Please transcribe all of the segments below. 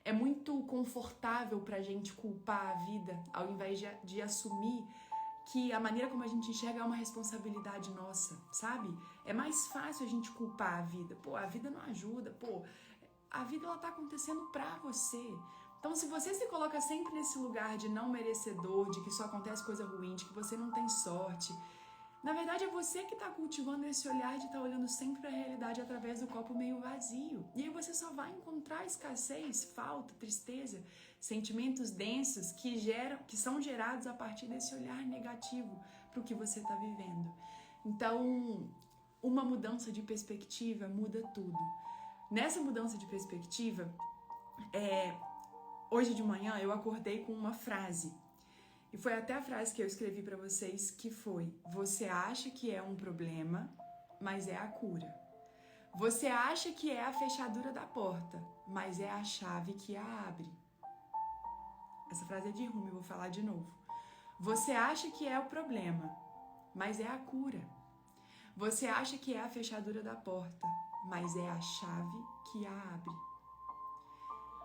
É muito confortável pra gente culpar a vida, ao invés de assumir que a maneira como a gente enxerga é uma responsabilidade nossa, sabe? É mais fácil a gente culpar a vida. Pô, a vida não ajuda, pô, a vida ela tá acontecendo pra você. Então, se você se coloca sempre nesse lugar de não merecedor, de que só acontece coisa ruim, de que você não tem sorte, na verdade é você que está cultivando esse olhar de estar olhando sempre para a realidade através do copo meio vazio. E aí você só vai encontrar escassez, falta, tristeza, sentimentos densos que são gerados a partir desse olhar negativo para o que você está vivendo. Então, uma mudança de perspectiva muda tudo. Nessa mudança de perspectiva, hoje de manhã eu acordei com uma frase. E foi até a frase que eu escrevi para vocês, que foi: você acha que é um problema, mas é a cura. Você acha que é a fechadura da porta, mas é a chave que a abre. Essa frase é de Rumi, eu vou falar de novo. Você acha que é o problema, mas é a cura. Você acha que é a fechadura da porta, mas é a chave que a abre.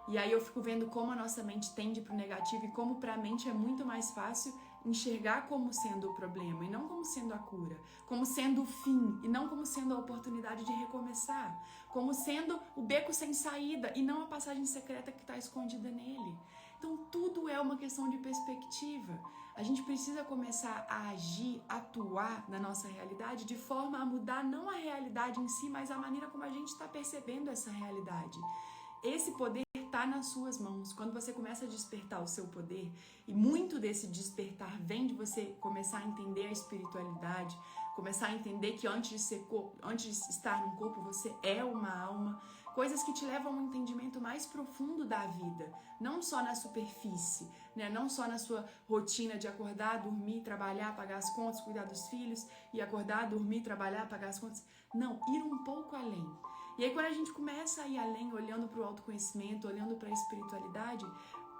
E aí eu fico vendo como a nossa mente tende para o negativo e como para a mente é muito mais fácil enxergar como sendo o problema e não como sendo a cura, como sendo o fim e não como sendo a oportunidade de recomeçar, como sendo o beco sem saída e não a passagem secreta que está escondida nele. Então tudo é uma questão de perspectiva. A gente precisa começar a agir, atuar na nossa realidade de forma a mudar não a realidade em si, mas a maneira como a gente está percebendo essa realidade. Esse poder está nas suas mãos. Quando você começa a despertar o seu poder, e muito desse despertar vem de você começar a entender a espiritualidade, começar a entender que antes de estar num corpo, você é uma alma, coisas que te levam a um entendimento mais profundo da vida, não só na superfície, né? Não só na sua rotina de acordar, dormir, trabalhar, pagar as contas, cuidar dos filhos, e acordar, dormir, trabalhar, pagar as contas. Não, ir um pouco além. E aí quando a gente começa a ir além, olhando para o autoconhecimento, olhando para a espiritualidade,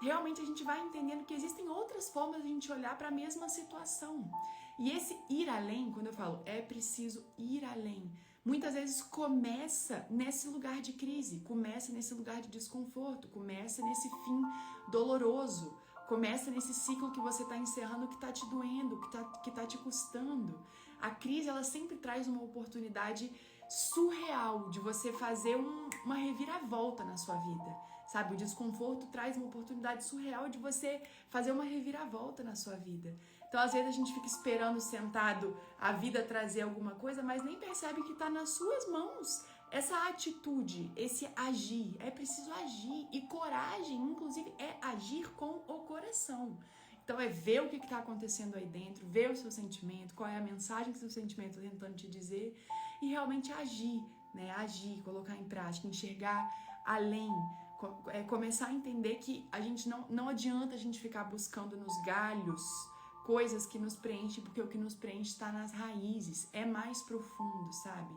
realmente a gente vai entendendo que existem outras formas de a gente olhar para a mesma situação. E esse ir além, quando eu falo é preciso ir além, muitas vezes começa nesse lugar de crise, começa nesse lugar de desconforto, começa nesse fim doloroso, começa nesse ciclo que você está encerrando, que está te doendo, que tá te custando. A crise, ela sempre traz uma oportunidade surreal de você fazer uma reviravolta na sua vida, sabe? O desconforto traz uma oportunidade surreal de você fazer uma reviravolta na sua vida. Então, às vezes, a gente fica esperando sentado a vida trazer alguma coisa, mas nem percebe que está nas suas mãos. Essa atitude, esse agir, é preciso agir. E coragem, inclusive, é agir com o coração. Então é ver o que está acontecendo aí dentro, ver o seu sentimento, qual é a mensagem que o seu sentimento está tentando te dizer e realmente agir, né? Agir, colocar em prática, enxergar além, começar a entender que a gente não adianta a gente ficar buscando nos galhos coisas que nos preenchem, porque o que nos preenche está nas raízes, é mais profundo, sabe?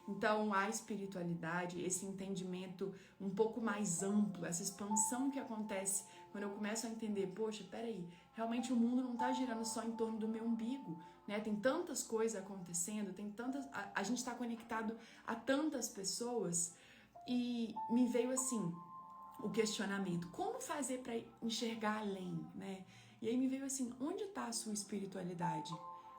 Então, a espiritualidade, esse entendimento um pouco mais amplo, essa expansão que acontece quando eu começo a entender, poxa, peraí, realmente o mundo não está girando só em torno do meu umbigo, né? Tem tantas coisas acontecendo, a gente está conectado a tantas pessoas e me veio assim o questionamento, como fazer para enxergar além, né? E aí me veio assim, onde está a sua espiritualidade?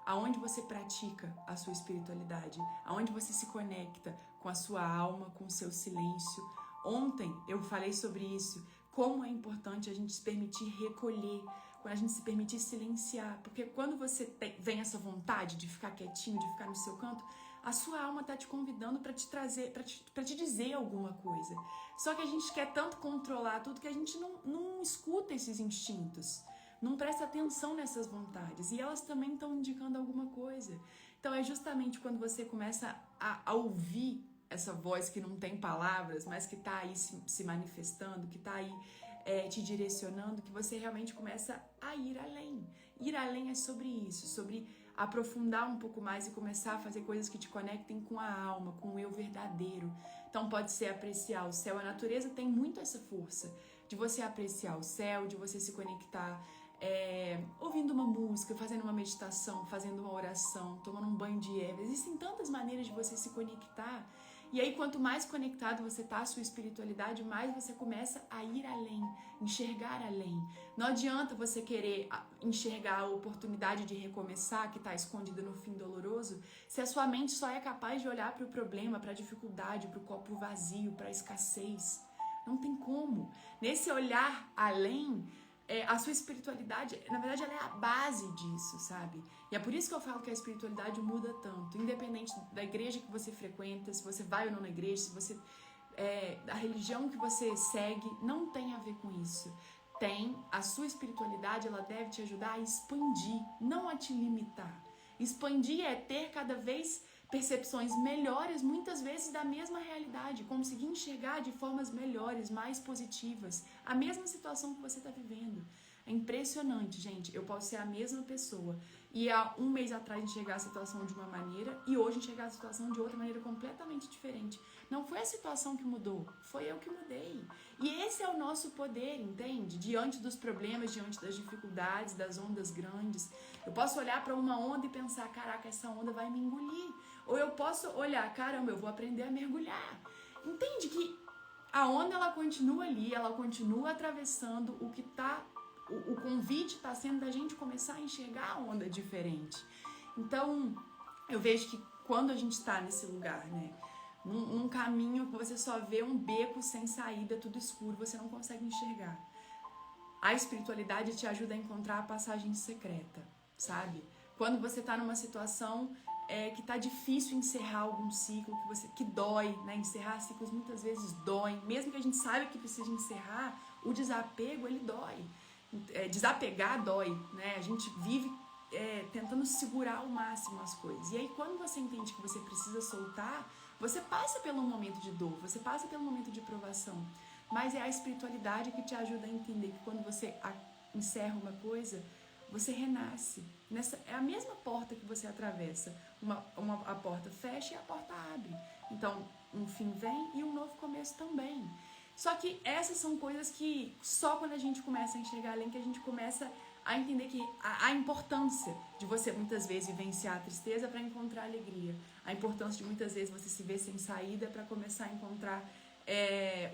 Aonde você pratica a sua espiritualidade, aonde você se conecta com a sua alma, com o seu silêncio. Ontem eu falei sobre isso, como é importante a gente se permitir recolher, quando a gente se permitir silenciar, porque quando você vem essa vontade de ficar quietinho, de ficar no seu canto, a sua alma está te convidando para te trazer, para te dizer alguma coisa. Só que a gente quer tanto controlar tudo que a gente não escuta esses instintos. Não presta atenção nessas vontades e elas também estão indicando alguma coisa. Então é justamente quando você começa a ouvir essa voz que não tem palavras, mas que está aí se manifestando, que está aí te direcionando, que você realmente começa a ir além. Ir além é sobre isso, sobre aprofundar um pouco mais e começar a fazer coisas que te conectem com a alma, com o eu verdadeiro. Então pode ser apreciar o céu. A natureza tem muito essa força de você apreciar o céu, de você se conectar ouvindo uma música, fazendo uma meditação, fazendo uma oração, tomando um banho de ervas. Existem tantas maneiras de você se conectar E aí, quanto mais conectado você tá à sua espiritualidade, mais você começa a ir além, enxergar além. Não adianta você querer enxergar a oportunidade de recomeçar que está escondida no fim doloroso, se a sua mente só é capaz de olhar para o problema, para a dificuldade, para o copo vazio, para a escassez. Não tem como. Nesse olhar além, a sua espiritualidade, na verdade, ela é a base disso, sabe? E é por isso que eu falo que a espiritualidade muda tanto, independente da igreja que você frequenta, se você vai ou não na igreja, se você a religião que você segue, não tem a ver com isso. A sua espiritualidade, ela deve te ajudar a expandir, não a te limitar. Expandir é ter cada vez percepções melhores, muitas vezes da mesma realidade, conseguir enxergar de formas melhores, mais positivas, a mesma situação que você está vivendo. É impressionante, gente. Eu posso ser a mesma pessoa e há um mês atrás enxergar a situação de uma maneira e hoje enxergar a situação de outra maneira completamente diferente. Não foi a situação que mudou, foi eu que mudei. E esse é o nosso poder, entende? Diante dos problemas, diante das dificuldades, das ondas grandes. Eu posso olhar para uma onda e pensar, caraca, essa onda vai me engolir. Ou eu posso olhar, caramba, eu vou aprender a mergulhar. Entende que a onda, ela continua ali, ela continua atravessando o que tá... O convite está sendo da gente começar a enxergar a onda diferente. Então, eu vejo que quando a gente está nesse lugar, né, num caminho que você só vê um beco sem saída, tudo escuro, você não consegue enxergar. A espiritualidade te ajuda a encontrar a passagem secreta, sabe? Quando você está numa situação que tá difícil encerrar algum ciclo, que dói, né? Encerrar ciclos muitas vezes dói. Mesmo que a gente saiba que precisa encerrar, o desapego, ele dói. Desapegar dói, né? A gente vive tentando segurar ao máximo as coisas. E aí, quando você entende que você precisa soltar, você passa pelo momento de dor, você passa pelo momento de provação. Mas é a espiritualidade que te ajuda a entender que quando você encerra uma coisa, você renasce. É a mesma porta que você atravessa. A porta fecha e a porta abre. Então, um fim vem e um novo começo também. Só que essas são coisas que só quando a gente começa a enxergar além que a gente começa a entender que a importância de você muitas vezes vivenciar a tristeza para encontrar a alegria. A importância de muitas vezes você se ver sem saída para começar a encontrar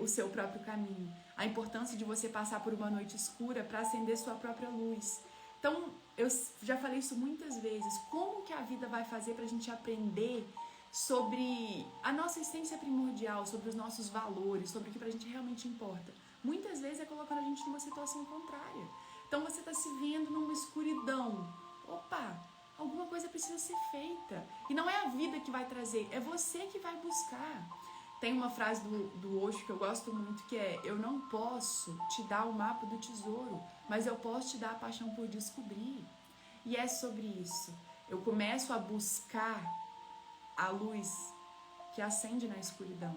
o seu próprio caminho. A importância de você passar por uma noite escura para acender sua própria luz. Então, eu já falei isso muitas vezes. Como que a vida vai fazer para a gente aprender sobre a nossa essência primordial, sobre os nossos valores, sobre o que pra gente realmente importa? Muitas vezes é colocando a gente numa situação contrária. Então você tá se vendo numa escuridão. Opa, alguma coisa precisa ser feita. E não é a vida que vai trazer, é você que vai buscar. Tem uma frase do Osho que eu gosto muito, que é: eu não posso te dar o mapa do tesouro, mas eu posso te dar a paixão por descobrir. E é sobre isso. Eu começo a buscar a luz que acende na escuridão.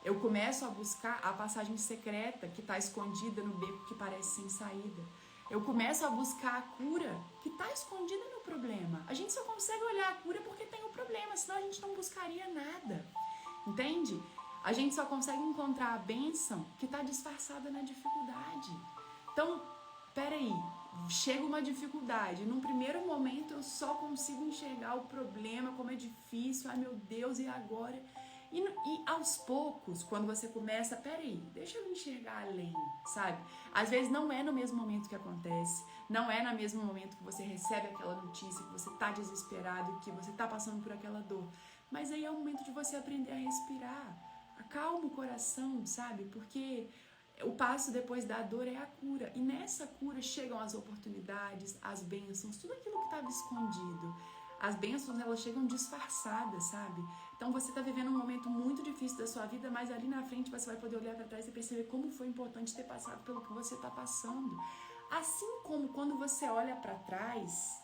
Eu começo a buscar a passagem secreta que está escondida no beco que parece sem saída. Eu começo a buscar a cura que está escondida no problema. A gente só consegue olhar a cura porque tem o problema, senão a gente não buscaria nada. Entende? A gente só consegue encontrar a bênção que está disfarçada na dificuldade. Então, peraí, chega uma dificuldade. Num primeiro momento eu só consigo enxergar o problema, como é difícil, ai meu Deus, e agora? E aos poucos, quando você começa, peraí, deixa eu enxergar além, sabe? Às vezes não é no mesmo momento que acontece, não é no mesmo momento que você recebe aquela notícia, que você tá desesperado, que você tá passando por aquela dor. Mas aí é o momento de você aprender a respirar. Acalma o coração, sabe? Porque o passo depois da dor é a cura. E nessa cura chegam as oportunidades, as bênçãos, tudo aquilo que estava escondido. As bênçãos, elas chegam disfarçadas, sabe? Então você está vivendo um momento muito difícil da sua vida, mas ali na frente você vai poder olhar para trás e perceber como foi importante ter passado pelo que você está passando. Assim como quando você olha para trás,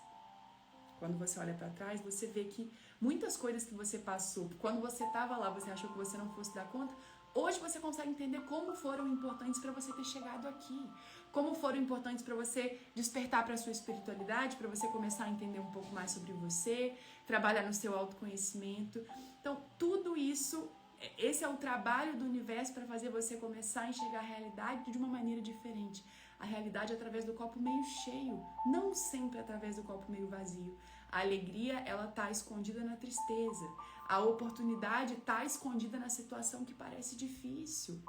você vê que muitas coisas que você passou, quando você estava lá, você achou que você não fosse dar conta, hoje você consegue entender como foram importantes para você ter chegado aqui. Como foram importantes para você despertar para a sua espiritualidade, para você começar a entender um pouco mais sobre você, trabalhar no seu autoconhecimento. Então, tudo isso, esse é o trabalho do universo para fazer você começar a enxergar a realidade de uma maneira diferente. A realidade através do copo meio cheio, não sempre através do copo meio vazio. A alegria, ela tá escondida na tristeza. A oportunidade está escondida na situação que parece difícil,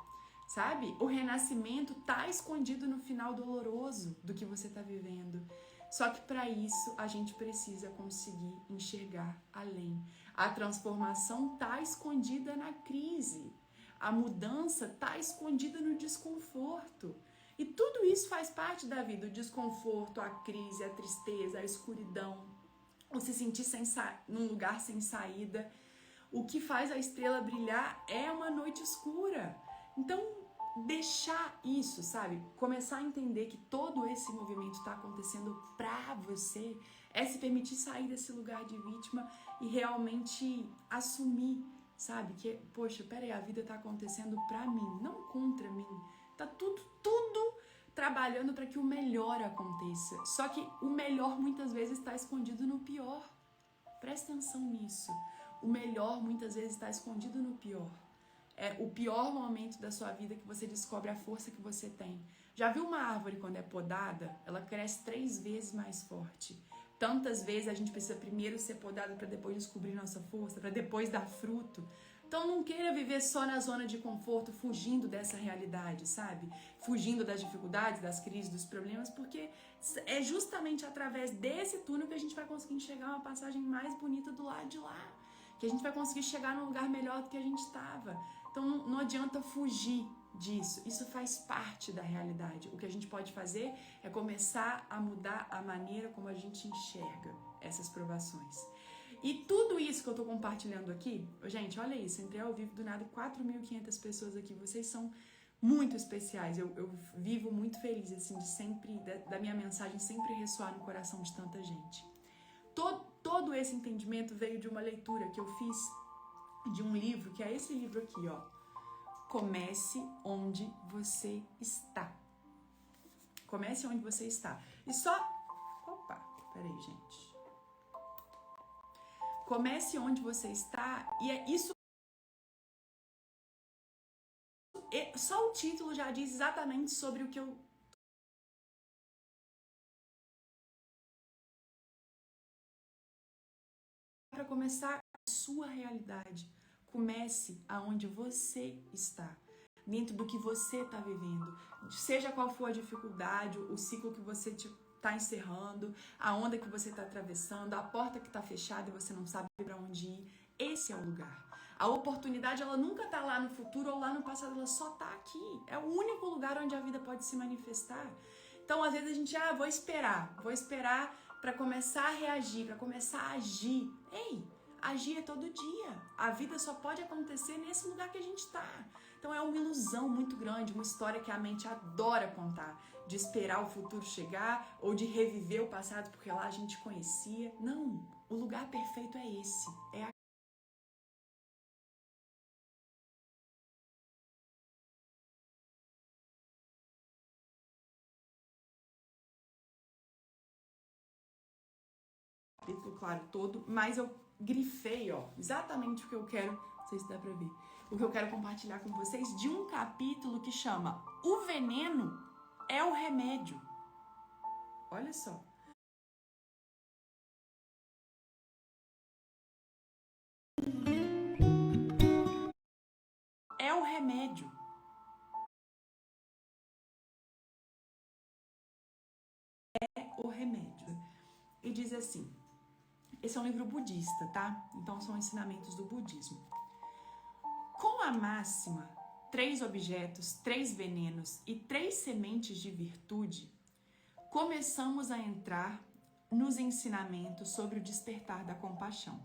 sabe? O renascimento está escondido no final doloroso do que você está vivendo. Só que para isso a gente precisa conseguir enxergar além. A transformação está escondida na crise. A mudança está escondida no desconforto. E tudo isso faz parte da vida. O desconforto, a crise, a tristeza, a escuridão, o se sentir num lugar sem saída. O que faz a estrela brilhar é uma noite escura. Então, deixar isso, sabe? Começar a entender que todo esse movimento está acontecendo pra você é se permitir sair desse lugar de vítima e realmente assumir, sabe? Que, poxa, peraí, a vida tá acontecendo pra mim, não contra mim. Tá tudo trabalhando para que o melhor aconteça. Só que o melhor muitas vezes está escondido no pior. Presta atenção nisso. O melhor muitas vezes está escondido no pior. É o pior momento da sua vida que você descobre a força que você tem. Já viu uma árvore quando é podada? Ela cresce 3 vezes mais forte. Tantas vezes a gente precisa primeiro ser podado para depois descobrir nossa força, para depois dar fruto. Então não queira viver só na zona de conforto, fugindo dessa realidade, sabe? Fugindo das dificuldades, das crises, dos problemas, porque é justamente através desse túnel que a gente vai conseguir enxergar uma passagem mais bonita do lado de lá. Que a gente vai conseguir chegar num lugar melhor do que a gente estava. Então não adianta fugir disso. Isso faz parte da realidade. O que a gente pode fazer é começar a mudar a maneira como a gente enxerga essas provações. E tudo isso que eu tô compartilhando aqui, gente, olha isso, entrei ao vivo do nada, 4.500 pessoas aqui, vocês são muito especiais, eu vivo muito feliz, assim, de sempre, da minha mensagem sempre ressoar no coração de tanta gente. Todo esse entendimento veio de uma leitura que eu fiz de um livro, que é esse livro aqui, ó. Comece onde você está. Comece onde você está. E só... Opa, peraí, gente. Comece onde você está, e é isso. Só o título já diz exatamente sobre o que eu. Para começar a sua realidade, comece aonde você está, dentro do que você está vivendo, seja qual for a dificuldade, o ciclo que você está encerrando, a onda que você está atravessando, a porta que está fechada e você não sabe para onde ir. Esse é o lugar. A oportunidade, ela nunca está lá no futuro ou lá no passado, ela só está aqui. É o único lugar onde a vida pode se manifestar. Então, às vezes a gente, vou esperar para começar a reagir, para começar a agir. Ei, agir é todo dia. A vida só pode acontecer nesse lugar que a gente está. Então é uma ilusão muito grande, uma história que a mente adora contar, de esperar o futuro chegar ou de reviver o passado porque lá a gente conhecia. Não, o lugar perfeito é esse, é a capítulo, claro, todo, mas eu grifei, ó, exatamente o que eu quero, não sei se dá pra ver, o que eu quero compartilhar com vocês de um capítulo que chama O Veneno é o Remédio. Olha só. É o remédio. É o remédio. E diz assim, esse é um livro budista, tá? Então são ensinamentos do budismo. Com a máxima 3 objetos, 3 venenos e 3 sementes de virtude, começamos a entrar nos ensinamentos sobre o despertar da compaixão.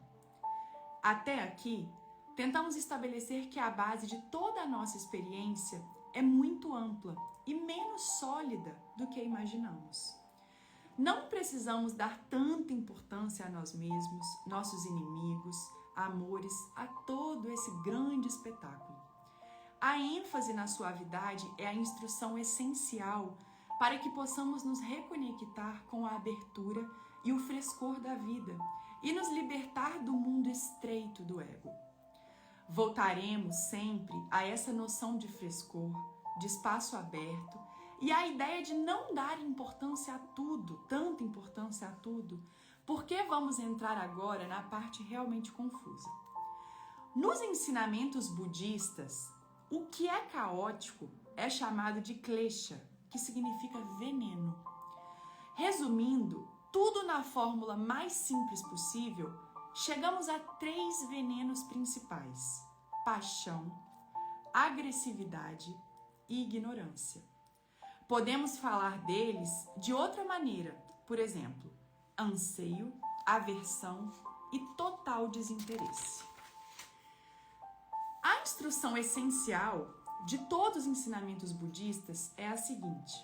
Até aqui, tentamos estabelecer que a base de toda a nossa experiência é muito ampla e menos sólida do que imaginamos. Não precisamos dar tanta importância a nós mesmos, nossos inimigos, amores, a todo esse grande espetáculo. A ênfase na suavidade é a instrução essencial para que possamos nos reconectar com a abertura e o frescor da vida e nos libertar do mundo estreito do ego. Voltaremos sempre a essa noção de frescor, de espaço aberto e a ideia de não dar importância a tudo, tanta importância a tudo, porque vamos entrar agora na parte realmente confusa. Nos ensinamentos budistas, o que é caótico é chamado de klesha, que significa veneno. Resumindo, tudo na fórmula mais simples possível, chegamos a 3 venenos principais: paixão, agressividade e ignorância. Podemos falar deles de outra maneira, por exemplo, anseio, aversão e total desinteresse. A instrução essencial de todos os ensinamentos budistas é a seguinte: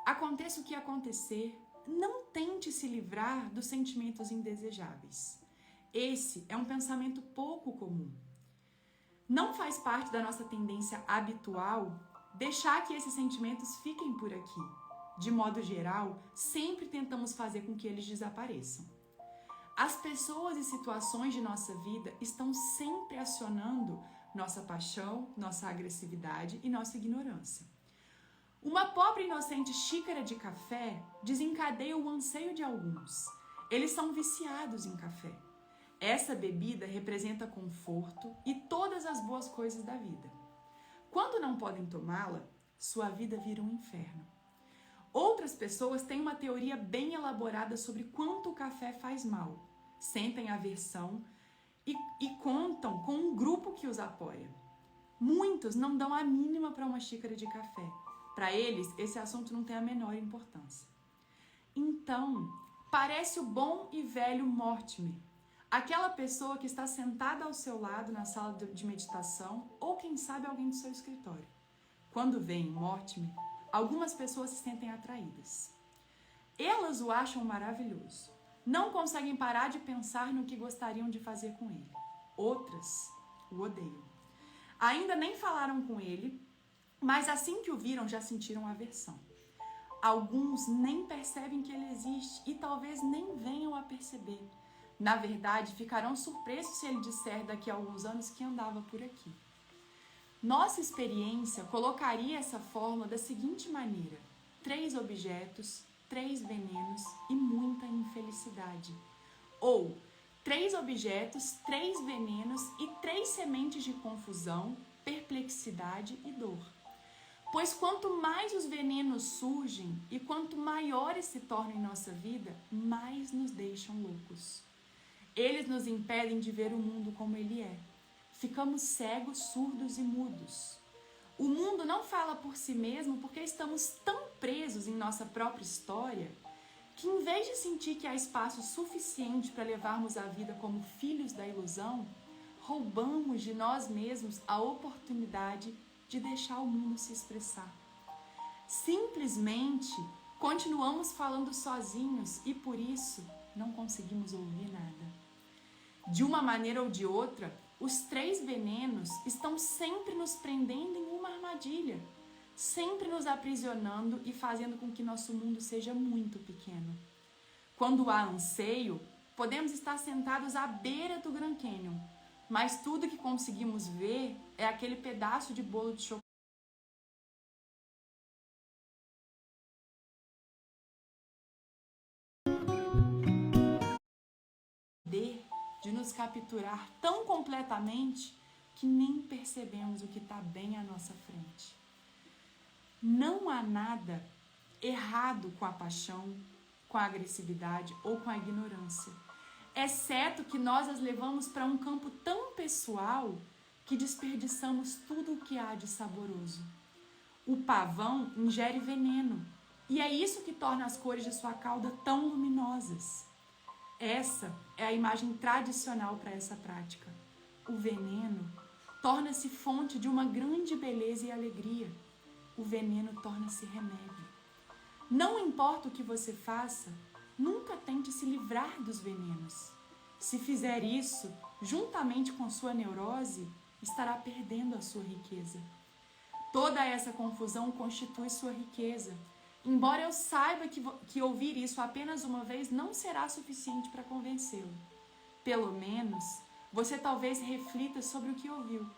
aconteça o que acontecer, não tente se livrar dos sentimentos indesejáveis. Esse é um pensamento pouco comum. Não faz parte da nossa tendência habitual deixar que esses sentimentos fiquem por aqui. De modo geral, sempre tentamos fazer com que eles desapareçam. As pessoas e situações de nossa vida estão sempre acionando nossa paixão, nossa agressividade e nossa ignorância. Uma pobre e inocente xícara de café desencadeia o anseio de alguns. Eles são viciados em café. Essa bebida representa conforto e todas as boas coisas da vida. Quando não podem tomá-la, sua vida vira um inferno. Outras pessoas têm uma teoria bem elaborada sobre quanto o café faz mal, sentem aversão e contam com um grupo que os apoia. Muitos não dão a mínima para uma xícara de café. Para eles, esse assunto não tem a menor importância. Então, parece o bom e velho Mortimer, aquela pessoa que está sentada ao seu lado na sala de meditação ou, quem sabe, alguém do seu escritório. Quando vem Mortimer, algumas pessoas se sentem atraídas. Elas o acham maravilhoso. Não conseguem parar de pensar no que gostariam de fazer com ele. Outras o odeiam. Ainda nem falaram com ele, mas assim que o viram já sentiram aversão. Alguns nem percebem que ele existe e talvez nem venham a perceber. Na verdade, ficarão surpresos se ele disser daqui a alguns anos que andava por aqui. Nossa experiência colocaria essa fórmula da seguinte maneira: 3 objetos, 3 venenos e muita infelicidade. Ou 3 objetos, 3 venenos e 3 sementes de confusão, perplexidade e dor. Pois quanto mais os venenos surgem e quanto maiores se tornam em nossa vida, mais nos deixam loucos. Eles nos impedem de ver o mundo como ele é. Ficamos cegos, surdos e mudos. O mundo não fala por si mesmo porque estamos tão presos em nossa própria história que, em vez de sentir que há espaço suficiente para levarmos a vida como filhos da ilusão, roubamos de nós mesmos a oportunidade de deixar o mundo se expressar. Simplesmente continuamos falando sozinhos e, por isso, não conseguimos ouvir nada. De uma maneira ou de outra, os 3 venenos estão sempre nos prendendo em uma armadilha, sempre nos aprisionando e fazendo com que nosso mundo seja muito pequeno. Quando há anseio, podemos estar sentados à beira do Grand Canyon, mas tudo que conseguimos ver é aquele pedaço de bolo de chocolate de nos capturar tão completamente que nem percebemos o que está bem à nossa frente. Não há nada errado com a paixão, com a agressividade ou com a ignorância, exceto que nós as levamos para um campo tão pessoal que desperdiçamos tudo o que há de saboroso. O pavão ingere veneno, e é isso que torna as cores de sua cauda tão luminosas. Essa é a imagem tradicional para essa prática. O veneno torna-se fonte de uma grande beleza e alegria. O veneno torna-se remédio. Não importa o que você faça, nunca tente se livrar dos venenos. Se fizer isso, juntamente com sua neurose, estará perdendo a sua riqueza. Toda essa confusão constitui sua riqueza. Embora eu saiba que ouvir isso apenas uma vez não será suficiente para convencê-lo. Pelo menos, você talvez reflita sobre o que ouviu.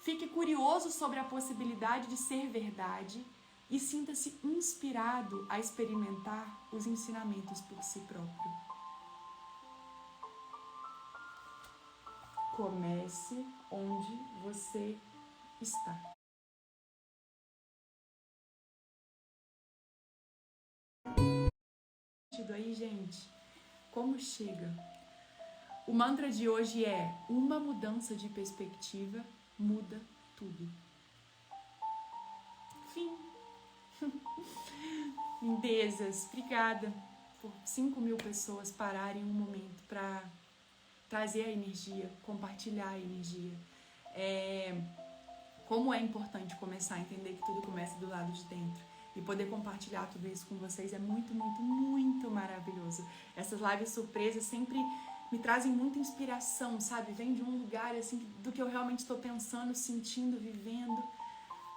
Fique curioso sobre a possibilidade de ser verdade e sinta-se inspirado a experimentar os ensinamentos por si próprio. Comece onde você está. Aí, gente, como chega? O mantra de hoje é: uma mudança de perspectiva muda tudo. Fim. Lindezas, obrigada por 5.000 pessoas pararem um momento para trazer a energia, compartilhar a energia. Como é importante começar a entender que tudo começa do lado de dentro. E poder compartilhar tudo isso com vocês é muito, muito, muito maravilhoso. Essas lives surpresas sempre me trazem muita inspiração, sabe? Vem de um lugar assim do que eu realmente estou pensando, sentindo, vivendo.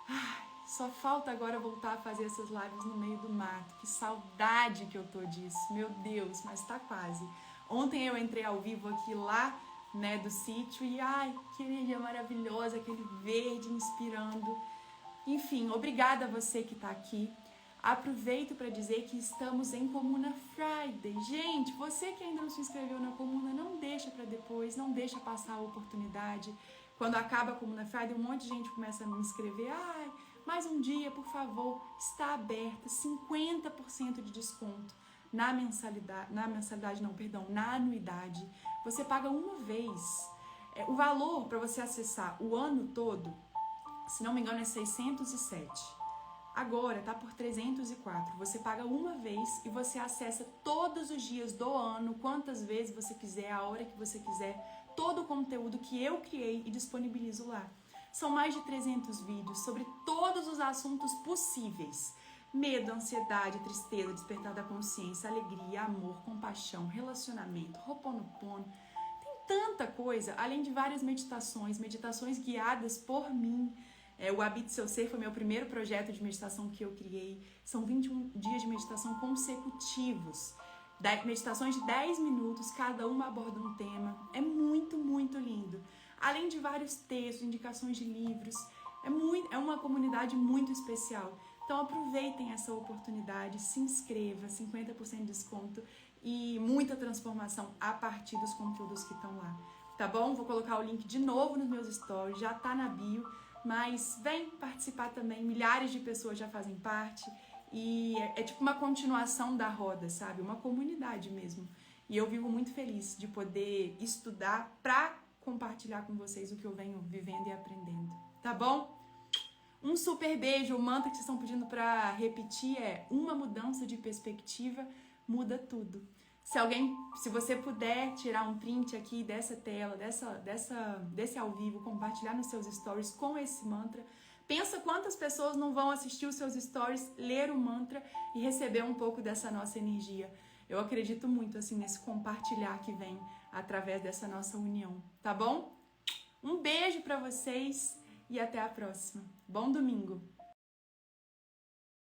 Ai, só falta agora voltar a fazer essas lives no meio do mato. Que saudade que eu tô disso. Meu Deus, mas tá quase. Ontem eu entrei ao vivo aqui lá, né, do sítio e ai, que energia maravilhosa, aquele verde inspirando. Enfim, obrigada a você que tá aqui. Aproveito para dizer que estamos em Comuna Friday. Gente, você que ainda não se inscreveu na Comuna, não deixa para depois, não deixa passar a oportunidade. Quando acaba a Comuna Friday, um monte de gente começa a me inscrever. Ai, mais um dia, por favor. Está aberta, 50% de desconto na anuidade. Você paga uma vez. O valor para você acessar o ano todo, se não me engano, é 607. Agora tá por 304. Você paga uma vez e você acessa todos os dias do ano, quantas vezes você quiser, a hora que você quiser, todo o conteúdo que eu criei e disponibilizo lá. São mais de 300 vídeos sobre todos os assuntos possíveis. Medo, ansiedade, tristeza, despertar da consciência, alegria, amor, compaixão, relacionamento, Ho'oponopono. Tem tanta coisa, além de várias meditações guiadas por mim. O Habite Seu Ser foi meu primeiro projeto de meditação que eu criei. São 21 dias de meditação consecutivos. Meditações de 10 minutos, cada uma aborda um tema. É muito, muito lindo. Além de vários textos, indicações de livros. É uma comunidade muito especial. Então aproveitem essa oportunidade, se inscreva, 50% de desconto e muita transformação a partir dos conteúdos que estão lá. Tá bom? Vou colocar o link de novo nos meus stories, já tá na bio. Mas vem participar também, milhares de pessoas já fazem parte e é tipo uma continuação da roda, sabe? Uma comunidade mesmo. E eu vivo muito feliz de poder estudar para compartilhar com vocês o que eu venho vivendo e aprendendo, tá bom? Um super beijo, o mantra que vocês estão pedindo para repetir é: uma mudança de perspectiva muda tudo. Se você puder tirar um print aqui dessa tela, desse ao vivo, compartilhar nos seus stories com esse mantra, pensa quantas pessoas não vão assistir os seus stories, ler o mantra e receber um pouco dessa nossa energia. Eu acredito muito assim nesse compartilhar que vem através dessa nossa união, tá bom? Um beijo para vocês e até a próxima. Bom domingo!